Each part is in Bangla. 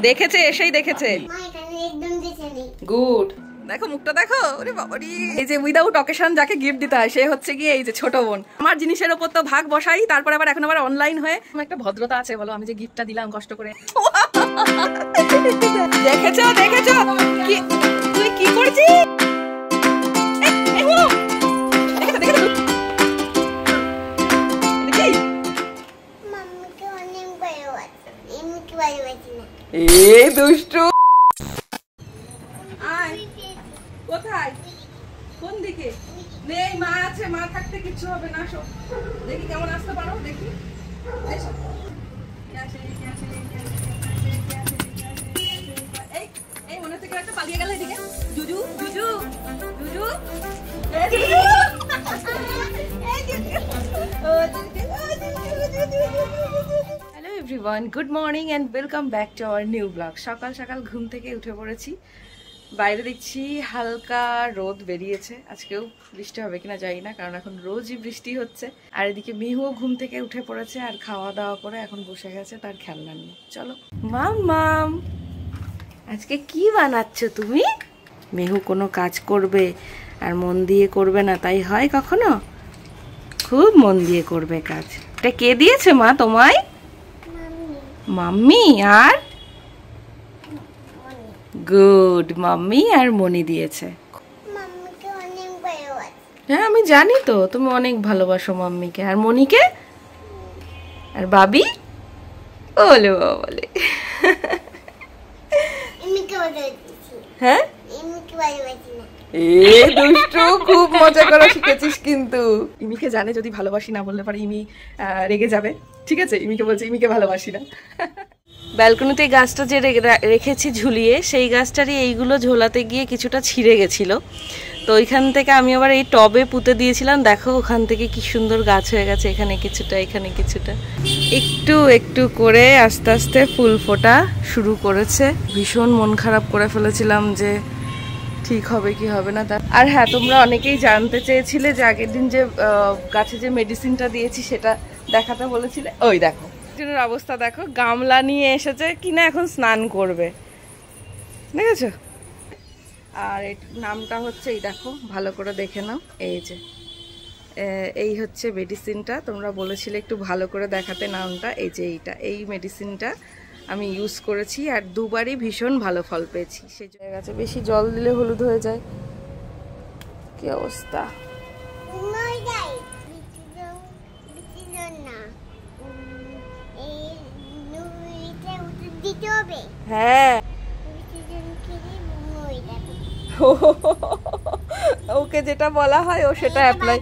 দেখেছে, এসেই দেখেছে। গুড। দেখো মুখটা দেখো, ওরে বাবারি। এই যে উইদাউট অকেশন যাকে গিফট দিতে হয় সে হচ্ছে গিয়ে এই যে ছোট বোন। আমার জিনিসের উপর তো ভাগ বসাই, তারপর আবার এখন আবার অনলাইন হয়ে একটা ভদ্রতা আছে বলো, আমি যে গিফটটা দিলাম কষ্ট করে। দেখেছো দেখেছো কি তুই কি করছিস? এই দুষ্টু, কোথায় কোন দিকে? নেই, মা আছে, মা থাকতে কিচ্ছু হবে না। সব দেখি কেমন আসতে পারো, দেখি। এই মনে থেকে একটা পালিয়ে গেল এদিকে। জুজু জুজু জুজু। Hello everyone, good morning and welcome back to our new blog. সকাল সকাল ঘুম থেকে উঠে পড়েছি। বাইরে দেখছি হালকা রোদ বেরিয়েছে। আজকেও বৃষ্টি হবে কিনা জানি না, কারণ এখন রোজই বৃষ্টি হচ্ছে। আর এদিকে মিহুও ঘুম থেকে উঠে পড়েছে আর খাওয়া দাওয়া করে এখন বসে গেছে তার খেলনা নিয়ে। চলো মাম, আজকে কি বানাচ্ছ তুমি? মিহু কোনো কাজ করবে আর মন দিয়ে করবে না, তাই হয় কখনো? খুব মন দিয়ে করবে কাজ। এটা কে দিয়েছে মা তোমায়? মাম্মি। আর গুড, মাম্মি আর মনি দিয়েছে। হ্যাঁ আমি জানি তো, তুমি অনেক ভালোবাসো মাম্মিকে আর মনিকে আর বাবি। ওলে বলে হ্যাঁ, এ দুষ্টু, খুব মজা করা শিখেছিস কিন্তু। ইমিকে জানে যদি ভালোবাসি না বললে পারে ইমি রেগে যাবে। ঠিক আছে, ইমিকে বলছে ইমিকে ভালোবাসি না। ব্যালকনিতে গাছটা যে রেখেছি ঝুলিয়ে, সেই গাছটারই এইগুলো ঝোলাতে গিয়ে কিছুটা ছিঁড়ে গেছিল। তো ওইখান থেকে আমি আবার এই টবে পুঁতে দিয়েছিলাম। দেখো ওখান থেকে কি সুন্দর গাছ হয়ে গেছে, এখানে কিছুটা এখানে কিছুটা। একটু একটু করে আস্তে আস্তে ফুল ফোটা শুরু করেছে। ভীষণ মন খারাপ করে ফেলেছিলাম যে ঠিক হবে কি হবে না। আর হ্যাঁ, তোমরা অনেকেই জানতে চেয়েছিলে যে আগের দিন যে গাছে যে মেডিসিনটা দিয়েছি সেটা দেখাতে বলেছিলে। ওই দেখো অবস্থা দেখো, গামলা নিয়ে এসেছে কিনা এখন স্নান করবে, দেখেছো? আর এই নামটা হচ্ছে, এই দেখো ভালো করে দেখে নাও, এই যে এই হচ্ছে মেডিসিনটা। তোমরা বলেছিলে একটু ভালো করে দেখাতে নামটা। এই যে এইটা, এই মেডিসিনটা আমি ইউজ করেছি আর দুবারই ভীষণ ভালো ফল পেয়েছি। সেই জায়গা আছে, বেশি জল দিলে হলুদ হয়ে যায়। কি অবস্থা! হ্যাঁ ওকে যেটা বলা হয় ও সেটা অ্যাপ্লাই।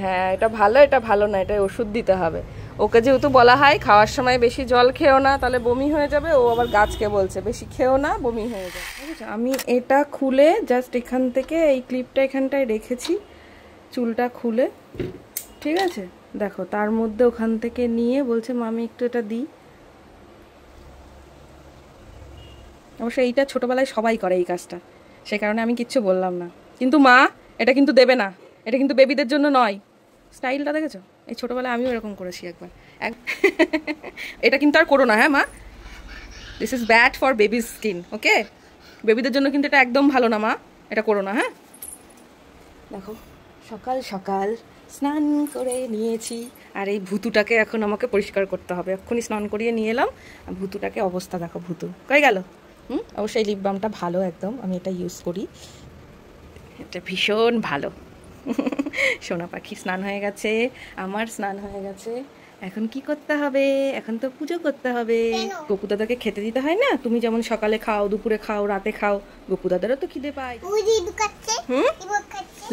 হ্যাঁ এটা ভালো, এটা ভালো না, এটা ওষুধ দিতে হবে। ওকে যেহেতু বলা হয় খাওয়ার সময় বেশি জল খেও না, তাহলে বমি হয়ে যাবে। ও আবার গাছকে বলছে বেশি খেও না, বমি হয়ে যাবে। আমি এটা খুলে জাস্ট এখান থেকে এই ক্লিপটা এখানটায় রেখেছি, চুলটা খুলে। ঠিক আছে, দেখো তার মধ্যে ওখান থেকে নিয়ে বলছে মামি একটু এটা দিই। অবশ্য এইটা ছোটবেলায় সবাই করে এই কাজটা, সে কারণে আমি কিচ্ছু বললাম না। কিন্তু মা এটা কিন্তু দেবে না, এটা কিন্তু বেবিদের জন্য নয়। স্টাইলটা দেখেছো? এই ছোটবেলায় আমিও এরকম করেছি একবার। এটা কিন্তু আর করো না, হ্যাঁ মা, this is bad for baby skin, okay? বেবিদের জন্য কিন্তু এটা একদম ভালো না মা, এটা করো না। হ্যাঁ দেখো সকাল সকাল স্নান করে নিয়েছি আর এই ভুতুটাকে এখন আমাকে পরিষ্কার করতে হবে। এক্ষুনি স্নান করিয়ে নিয়ে এলাম। ভুতুটাকে অবস্থা দেখো, ভুতু কই গেল? অবশ্যই লিপ বামটা ভালো একদম, আমি এটা ইউজ করি, এটা ভীষণ ভালো। সোনা পাখি স্নান হয়ে গেছে, আমার স্নান হয়ে গেছে। এখন কি করতে হবে? এখন তো পুজো করতে হবে। গপু দাদাকে খেতে দিতে হয় না? তুমি যেমন সকালে খাও, দুপুরে খাও, রাতে খাও, গপু দাদারও তো খিদে পায়।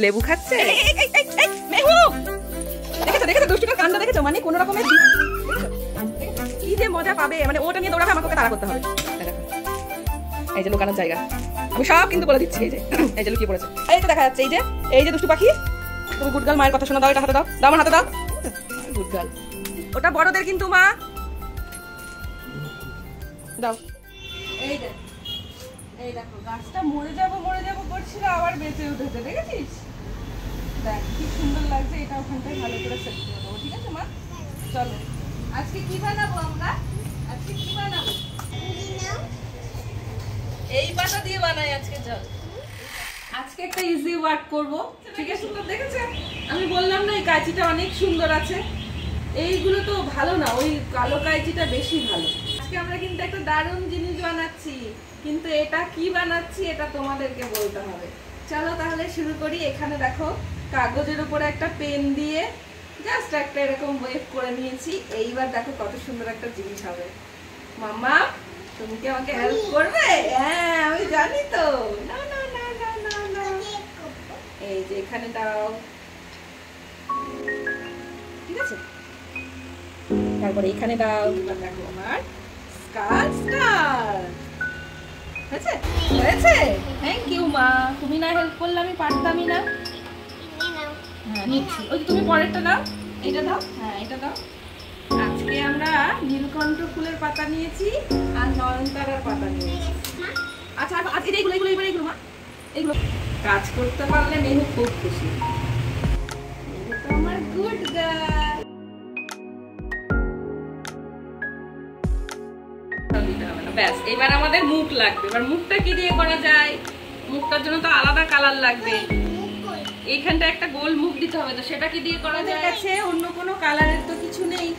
লেবু খাচ্ছে। দেখেছো দেখেছো দুষ্টুটার কাণ্ড দেখেছো? মানে কোন রকমের কি যে মজা পাবে, মানে ওটা নিয়ে দৌড়াবে, আমাকে তাড়া করতে হবে। এই যে লুকানোর জায়গা আমি সব কিন্তু বলে দিচ্ছি। এই যে লুকিয়ে পড়েছে, এই তো দেখা যাচ্ছে। এই যে দুষ্টু পাখি, তুমি গুড গার্ল, মায়ের কথা শোনা। দাও এটা হাতে দাও, দাও আমার হাতে দাও। গুড গার্ল, ওটা বড়দের কিন্তু মা, দাও। এই দেখো গাছটা মরে যাবো করছিল, আবার বেঁচে উঠেছে, দেখেছিস? দেখ কি সুন্দর লাগছে। এটা ওখানটায় ভালো করে সেট করে দেবো, ঠিক আছে মা? চলো আজকে কি বানাবো আমরা? আজকে কি বানাবো? এই পাতা দিয়ে বানাই আজকে। চল আজকে একটা ইজি ওয়ার্ক করব। ঠিক আছে, সুন্দর দেখেছে? আমি বললাম না এই কাঁচিটা অনেক সুন্দর আছে। এইগুলো তো ভালো না, ওই কালো কাঁচিটা বেশি ভালো। আজকে আমরা কিন্তু একটা দারুণ জিনিস বানাচ্ছি, কিন্তু এটা কি বানাচ্ছি এটা তোমাদেরকে বলতে হবে। চলো তাহলে শুরু করি। এখানে দেখো কাগজের উপরে একটা পেন দিয়ে জাস্ট একটা এরকম ওয়েভ করে নিয়েছি। এইবার দেখো কত সুন্দর একটা জিনিস হবে। মাম্মা তুমি কি আমাকে হেল্প করবে? হ্যাঁ আমি জানি তো। না না না না না না, এই যে এখানে দাও, ঠিক আছে? তারপরে এখানে দাও। দেখো আমার স্কার স্টার হয়েছে। হয়েছে, থ্যাংক ইউ মা। তুমি না হেল্প করলে আমি পারতামই না। হ্যাঁ নিচ্ছি। ওই তুমি পরেরটা দাও, এটা দাও। হ্যাঁ এটা দাও। আজকে আমরা নীলকণ্ঠ ফুলের পাতা নিয়েছি আর নয়নতারার পাতা নিয়েছি। আচ্ছা আজকে এইগুলো এইগুলো এবার এইগুলো মা, এইগুলো কাজ করতে পারলে মেহু খুব খুশি। তো আমার গুড গার্ল। ব্যাস, এবার আমাদের মুখ লাগবে। এবার মুখটা কি দিয়ে করা যায়? মুখটার জন্য তো আলাদা কালার লাগবে। এইখানটা একটা গোল মুখ দিতে হবে, তো সেটা কি দিয়ে করা যায়? কাছে অন্য কোনো কালারের তো কিছু নেই,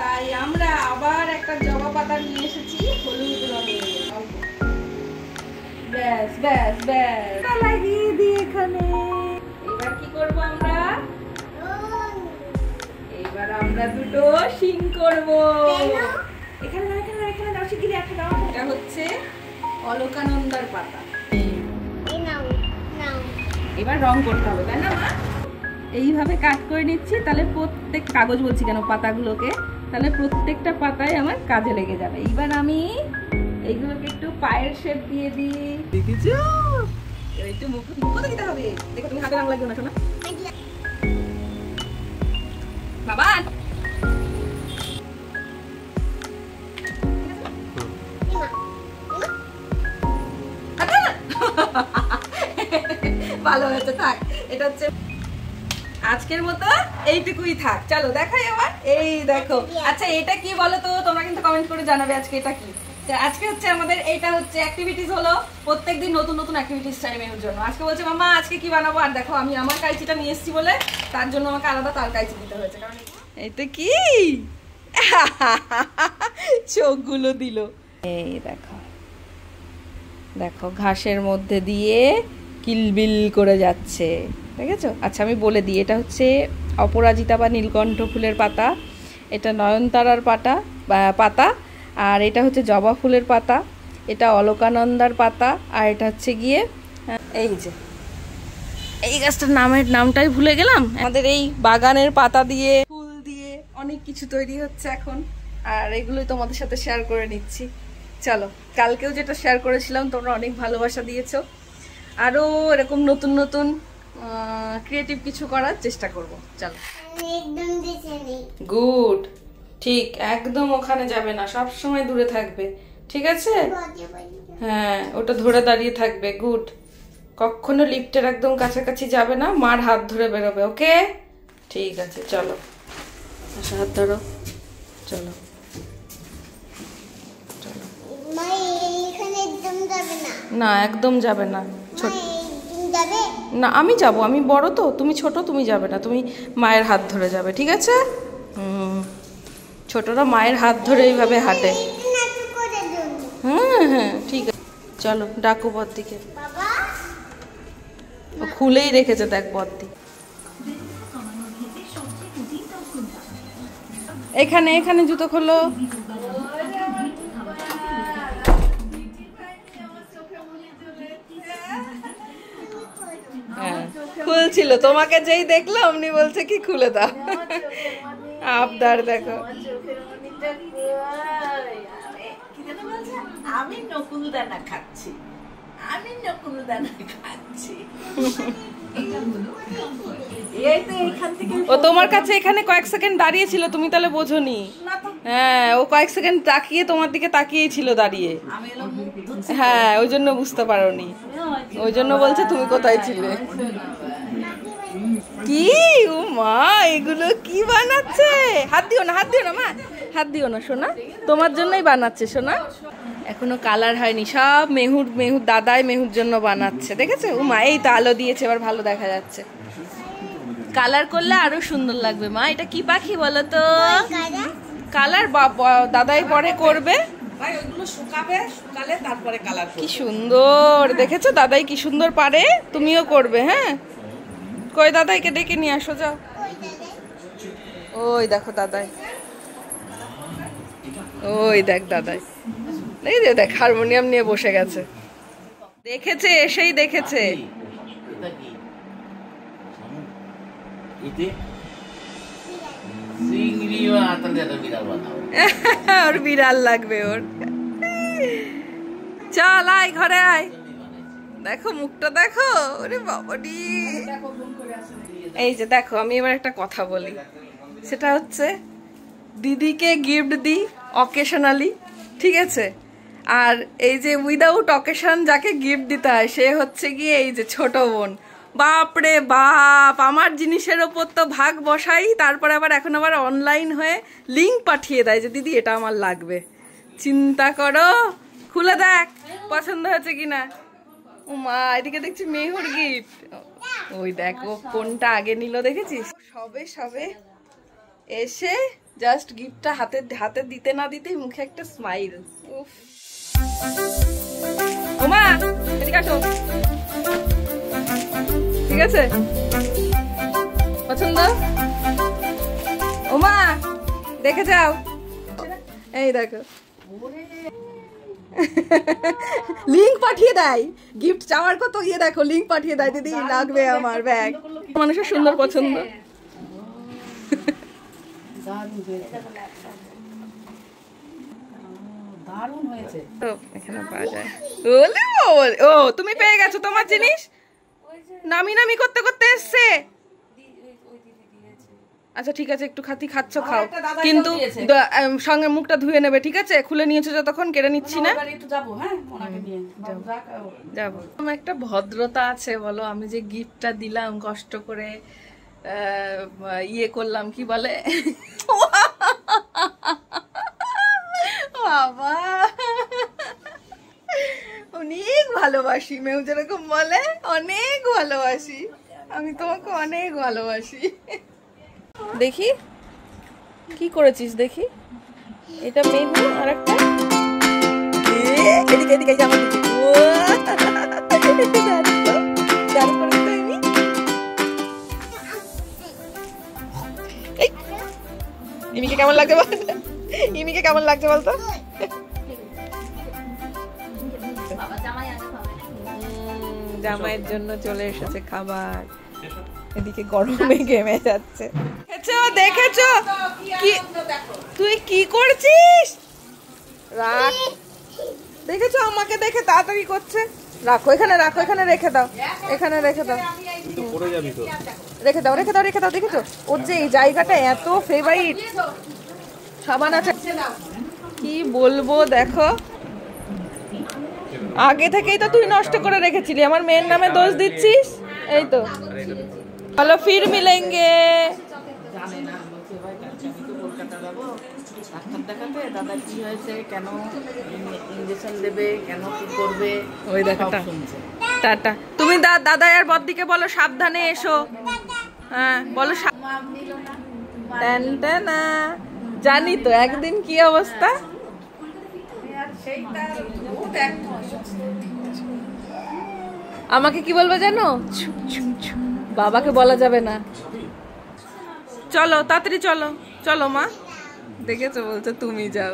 তাই আমরা আবার একটা জবা পাতা নিয়ে এসেছি হলুদ রঙের। ব্যাস ব্যাস ব্যাস লাগিয়ে দিই এখানে। এবার কি করব আমরা? এবার আমরা দুটো শিং করব। এখানে দাও, এখানে দাও, এখানে দাও, শিগগিরই একটা দাও। এটা হচ্ছে অলকানন্দার পাতা। এবার রং করতে হবে, তাই না মা? এইভাবে কাট করে নিচ্ছি, তাহলে প্রত্যেক কাগজ বলছি কেন, পাতাগুলোকে, তাহলে প্রত্যেকটা পাতায় আমার কাজে লেগে যাবে। এইবার আমি এইগুলোকে একটু পায়ের শেপ দিয়ে দিই। দেখেছো? একটু মুখ দিতে হবে। দেখো তুমি হাতে রং লাগবে না শোনা বাবা। ভালো হয়েছে, থাক। এটা হচ্ছে আজকের মতো এইটুকুই থাক। চলো দেখাই আবার। এই দেখো। আচ্ছা এটা কি বলো তো? তোমরা কিন্তু কমেন্ট করে জানাবে আজকে এটা কি। আজকে হচ্ছে আমাদের এইটা হচ্ছে অ্যাক্টিভিটিস হলো। প্রত্যেকদিন নতুন নতুন অ্যাক্টিভিটিস চাই মেনুর জন্য। আজকে বলছে মামা আজকে কি বানাবো। আর দেখো আমি আমার কাইচিটা নিয়ে এসেছি বলে তার জন্য আমাকে আলাদা তার কাইচি দিতে হয়েছে। কারণ এইটা কি চোখগুলো দিল। এই দেখো দেখো ঘাসের মধ্যে দিয়ে কিলবিল করে যাচ্ছে, দেখেছো? আচ্ছা আমি বলে দিই, এটা হচ্ছে অপরাজিতা বা নীলকণ্ঠ ফুলের পাতা, এটা নয়নতারার পাতা, আর এটা হচ্ছে জবা ফুলের পাতা, এটা অলকানন্দার পাতা, আর এটা হচ্ছে গিয়ে এই যে এই গাছটার নামটাই ভুলে গেলাম। আমাদের এই বাগানের পাতা দিয়ে ফুল দিয়ে অনেক কিছু তৈরি হচ্ছে এখন, আর এগুলোই তোমাদের সাথে শেয়ার করে নিচ্ছি। চলো কালকেও যেটা শেয়ার করেছিলাম তোমরা অনেক ভালোবাসা দিয়েছো। আরো এরকম নতুন নতুন ক্রিয়েটিভ কিছু করার চেষ্টা করব। চলো গুড, ঠিক একদম ওখানে যাবে না, সব সময় দূরে থাকবে, ঠিক আছে? হ্যাঁ ওটা ধরে দাঁড়িয়ে থাকবে। গুড, কখনো লিফটের একদম কাছাকাছি যাবে না, মার হাত ধরে বেরোবে। ওকে ঠিক আছে, চলো আচ্ছা হাত ধরো। চলো না একদম যাবে না। ছোট না আমি যাব, আমি বড় তো, তুমি ছোট, তুমি যাবে না, তুমি মায়ের হাত ধরে যাবে, ঠিক আছে? ছোটরা মায়ের হাত ধরে এইভাবে হাঁটে। হ্যাঁ হ্যাঁ ঠিক আছে, চলো ডাকু বদ্দিকে। ও খুলেই রেখেছে দেখ বদ্দি। এখানে এখানে জুতো খোলো। খুলছিল, তোমাকে যেই দেখলো অমনি বলছে কি খুলে দাও। আবদার দেখো। আমি নকুল দানা খাচ্ছি, আমি নকুল দানা খাচ্ছি। ও তোমার কাছে এখানে কয়েক সেকেন্ড দাঁড়িয়ে ছিল, তুমি তাহলে বোঝোনি। হ্যাঁ ও কয়েক সেকেন্ড তাকিয়ে তোমার দিকে তাকিয়েই ছিল দাঁড়িয়ে। হ্যাঁ ওই জন্য বুঝতে পারোনি, ওই জন্য বলছে তুমি কোথায় ছিলে। কি ও মা, এগুলো কি বানাচ্ছে? হাত দিও না, হাত দিও না মা, হাত দিও না সোনা, তোমার জন্যই বানাচ্ছে সোনা। এখনো কালার হয়নি, সব মেহুর মেহুর দাদাই মেহুর জন্য বানাচ্ছে, দেখেছো? ও মা, এই তো আলো দিয়েছে, এবার ভালো দেখা যাচ্ছে। কালার করলে আরো সুন্দর লাগবে। মা, এটা কি পাখি বলো তো? কালার দাদাই পরে করবে। কি সুন্দর দেখেছো, দাদাই কি সুন্দর পারে, তুমিও করবে। হ্যাঁ, কই দাদাইকে ডেকে নিয়ে আসো, যাও। ওই দেখো দাদাই, ওই দেখ দাদাই, এই যে দেখ হারমোনিয়াম নিয়ে বসে গেছে। দেখেছে, এসেই দেখেছে। ওর বিড়াল লাগবে ওর। চল আয়, ঘরে আয়। দেখো মুখটা দেখো, ওরে বাবাডি। এই যে দেখো, আমি এবার একটা কথা বলি, সেটা হচ্ছে দিদিকে গিফট দিই অকেশনালি, ঠিক আছে? আর এই যে উইদাউট অকেশন যাকে গিফট দিতে হয় সে হচ্ছে গিয়ে এই যে ছোট বোন। বাপরে বাপ, আমার জিনিসের ওপর তো ভাগ বসাই, তারপরে আবার এখন আবার অনলাইন হয়ে লিঙ্ক পাঠিয়ে দেয় যে দিদি এটা আমার লাগবে। চিন্তা করো, খুলে দেখ পছন্দ হয়েছে কিনা। ও মা, এদিকে দেখছি মেহুর গিফট। ওই দেখো কোনটা আগে নিল, দেখেছিস? সবে সবে এসে জাস্ট গিফটটা হাতে দিতে না দিতেই মুখে একটা স্মাইল। উফ, ও মা এদিকে আসো। ঠিক আছে, পছন্দ? ও মা দেখে যাও। এই দেখো, লিংক পাঠিয়ে দেয়, গিফট চাওয়ার কত ইয়ে দেখো, লিংক পাঠিয়ে দেয়, দিদি লাগবে আমার ব্যাগ। মানুষের সুন্দর পছন্দ। এখানে পাওয়া যায়। ও তুমি পেয়ে গেছো তোমার জিনিস, নামি নামি করতে করতে এসছে। আচ্ছা ঠিক আছে, একটু খাচ্ছ খাও, কিন্তু সঙ্গে মুখটা ধুয়ে নেবে, ঠিক আছে? খুলে নিয়েছো যতক্ষণ, কেড়ে নিচ্ছি না। যাবো। একটা ভদ্রতা আছে বলো, আমি যে গিফটটা দিলাম কষ্ট করে, ইয়ে করলাম, কি বলে, বাবা অনেক ভালোবাসি, মেউ যেরকম বলে অনেক ভালোবাসি, আমি তোমাকে অনেক ভালোবাসি। দেখি কি করেছিস, দেখি এটা মেহু, আর একটা এদিকে এদিকে আমার দিকে। ইমিকে কেমন লাগছে বল, ইমিকে কেমন লাগছে বলতো? জামাইয়ের জন্য চলে এসেছে খাবার, এদিকে গরমে ঘেমে যাচ্ছে। দেখেছো তুই কি করছিস? রাখ, দেখেছো আমাকে দেখে তাড়াতাড়ি করছে। রাখো এখানে, রাখো এখানে, রেখে দাও, এখানে রেখে দাও, রেখে দাও, রেখে দাও, রেখে দাও। দেখেছো ওর যে এই জায়গাটা এত ফেভারিট। সাবান আছে, কি বলবো দেখো, আগে থেকেই তো তুই নষ্ট করে রেখেছিলি, আমার মেয়ের নামে দোষ দিচ্ছিস। এই তো চলো ফির মিলেঙ্গে। দাদা কি হয়েছে, কেন ইনজেকশন দেবে, কেন কি করবে, ওই দেখো টাটা। তুমি দাদা আর বদ্দিকে বলো সাবধানে এসো। হ্যাঁ বলো, জানি তো একদিন কি অবস্থা। আমাকে কি বলবো জানো, বাবাকে বলা যাবে না। চলো তাড়াতাড়ি চলো, চলো মা। দেখেছো বলছো তুমি যাও।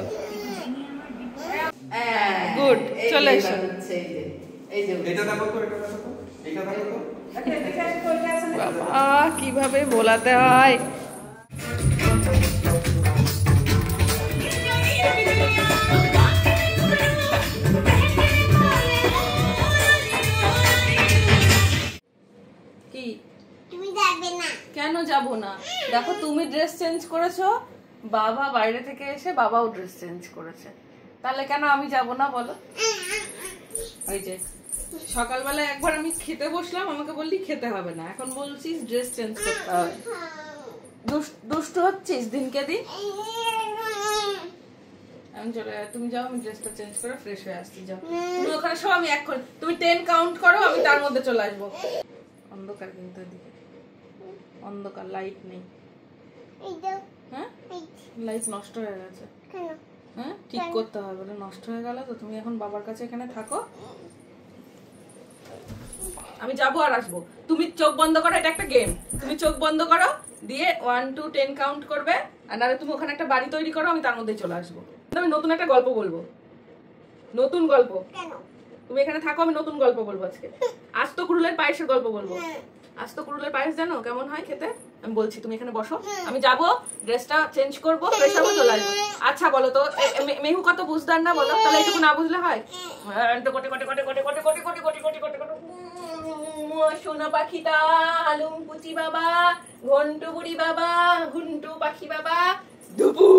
গুড, চলে এসো। বাবা কিভাবে বোলাতে হয়। কি কেন যাব না? দেখো তুমি ড্রেস চেঞ্জ করেছো, বাবা বাইরে থেকে এসে বাবাও ড্রেস চেঞ্জ করেছে, তাহলে কেন আমি যাব না বলো? ওই যে সকালবেলা একবার আমি খেতে বসলাম, আমাকে বললি খেতে হবে না, এখন বলছিস ড্রেস চেঞ্জ করতে হবে। দুষ্টু হচ্ছিস দিনকে দিন। আমি চলে তুমি যাও, আমি ড্রেসটা চেঞ্জ করে ফ্রেশ হয়ে আসছি। যাও তুমি ওখানে সব, আমি এখন তুমি 10 কাউন্ট করো, আমি তার মধ্যে চলে আসবো। অন্ধকার কিন্তু এদিকে অন্ধকার, লাইট নেই। হ্যাঁ লাইট নষ্ট হয়ে গেছে। হ্যাঁ ঠিক করতে হবে, নষ্ট হয়ে গেল তো। তুমি এখন বাবার কাছে এখানে থাকো, আমি যাবো আর আসবো। তুমি চোখ বন্ধ করো, এটা একটা গেম। তুমি চোখ বন্ধ করো, দিয়ে 1 to 10 কাউন্ট করবে, আর নাহলে তুমি ওখানে একটা বাড়ি তৈরি করো, আমি তার মধ্যে চলে আসবো। আমি নতুন একটা গল্প বলবো, নতুন গল্প। তুমি এখানে থাকো, আমি নতুন গল্প বলবো আজকে। আজ তো কুড়ুলের পায়েসের গল্প বলবো। আজ তো কুড়ুলের পায়েস জানো কেমন হয় খেতে? আমি বলছি, তুমি এখানে বসো, আমি যাবো, ড্রেসটা চেঞ্জ করবো, ফ্রেশ হবো, চলে আসবো। আচ্ছা বলো তো, মেহু কত বুঝদার না বলো, তাহলে এটুকু না বুঝলে হয়? সোনা পাখিটা, আলুম পুচি বাবা, ঘন্টু বুড়ি বাবা, ঘুন্টু পাখি বাবা, দুপু।